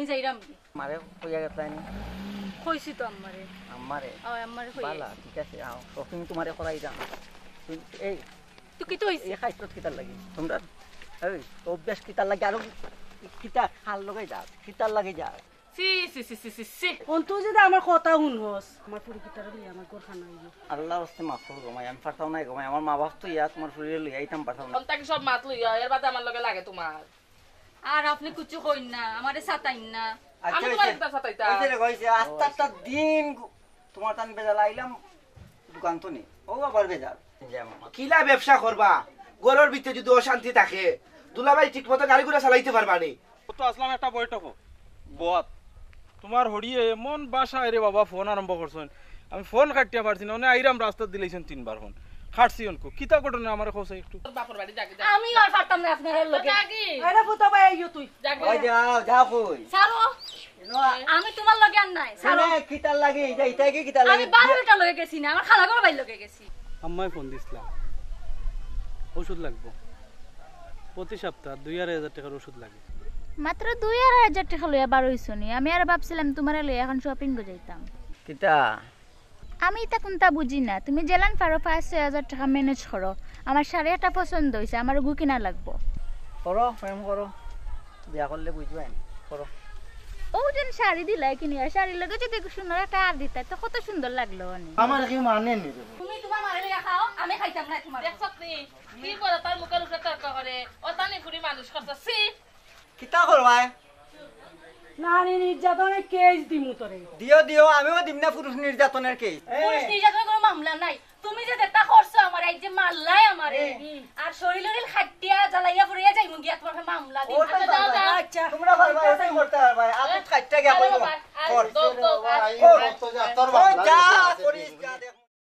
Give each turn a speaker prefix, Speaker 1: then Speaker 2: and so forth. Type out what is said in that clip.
Speaker 1: আমি যাইরাম
Speaker 2: মারে কইয়া গেছাইনি
Speaker 1: কইছি তো আমারে আমারে কই
Speaker 2: বালা ঠিক আছে আও শপিং তোমারে করাই যাম এই
Speaker 1: তুই কি তো হইছে
Speaker 2: এই খাইছত কিতার লাগি তোমরা এই অভ্যাস কিতার লাগি আর কিতা খাল লাগাই যা কিতার লাগি যা
Speaker 1: সি সি সি সি সি অন্তু যদি আমার কথা শুনছস আমার পুরি কিতার লই আমার ঘর খানা হইলো
Speaker 2: আল্লাহর রাস্তে মাফ করো গমাই আমি পারতাও না গমাই আমার মা বাপ তো ইয়া তোমার শরীরে লই আইতাম পারতাম না
Speaker 3: তাকে সব মাত লইয়া এর বাদে আমার লগে লাগে তোমার
Speaker 1: আর আপনি কিছু কইন না আমারে সাতাইন না
Speaker 3: আমি তোমার একটা সাতাইতা
Speaker 2: কইছে রে কইছে আস্তে দিন তোমার টান বেজাল আইলাম দোকান তো নেই ও আবার বেজাল
Speaker 4: কিলা ব্যবসা করবা গরুর ভিতরে যদি অশান্তি থাকে দুলাভাই ঠিক মতো গাড়ি ঘোড়া চালাইতে পারবা নি
Speaker 5: তো আসলাম একটা বৈঠক বত তোমার হড়িয়ে এমন বাসায় রে বাবা ফোন আরম্ভ করছেন আমি ফোন কাটিয়া পারছি না আইরাম রাস্তা দিলেছেন 3 বার ফোন খাটছি অনকো কিতা ঘটনা আমার কইছে একটু
Speaker 3: বাপর বাড়ি জাগি
Speaker 1: আমি আর পারতাম না আপনার লগে
Speaker 3: জাগি
Speaker 1: আরে ফুটো ভাই আইও তুই
Speaker 3: জাগি
Speaker 2: ওই যাও যাও কই
Speaker 1: ছাড়ো আমি তোমার লগে আর নাই ছাড়ো
Speaker 2: সারা কিতার লাগি যাইতা কি কিতার লাগি
Speaker 1: আমি 12টা লগে গেছি না আমার খালা ঘর বাইর লগে গেছি
Speaker 6: আম্মাই ফোন দিছিলাম ওষুধ লাগবে প্রতি সপ্তাহ 2,500 টাকার ওষুধ লাগে
Speaker 7: মাত্র 2,500 টাকা লইয়া বার হইছনি আমি আর ভাবছিলাম তোমারে লইয়া এখন শপিং গো যাইতাম
Speaker 2: কিতা
Speaker 7: আমি তা কোনটা বুঝি না তুমি জেলান পারো 5,000 টাকা ম্যানেজ করো আমার শাড়িটা পছন্দ হইছে আমার গু কিনা লাগবো
Speaker 2: করো প্রেম করো বিয়া করলে বুঝবে করো
Speaker 7: ও যেন শাড়ি দিলাই কিনি আর শাড়ি লগে যদি সুন্দর একটা আর দিতা তো কত সুন্দর লাগলো অনেক
Speaker 2: আমার কি মানে নি
Speaker 1: তুমি তোমার মারে লইয়া খাও আমি খাইতাম না তোমার
Speaker 3: দেখছত নি কি করে তার মুখের উপরে তর্ক করে ও তানি ফুরি মানুষ করছে সি
Speaker 2: কিতা করবাই
Speaker 1: নারী নির্যাতনের কেস দিমু তোরে
Speaker 2: দিও আমিও দিম না পুরুষ নির্যাতনের কেস
Speaker 1: পুলিশ নির্যাতনের কোনো মামলা নাই তুমি যে দেতা করছো আমার এই যে মারলাই আমারে আর শরীরের খাটিয়া জ্বালাইয়া ফুরিয়া যাইমু গিয়া তোমার মামলা দিই আচ্ছা
Speaker 2: তোমরা পারবা এটাই করতে পারবা আপনি খাইতে গিয়া কইবো
Speaker 3: দৌ দৌ
Speaker 2: তোর যা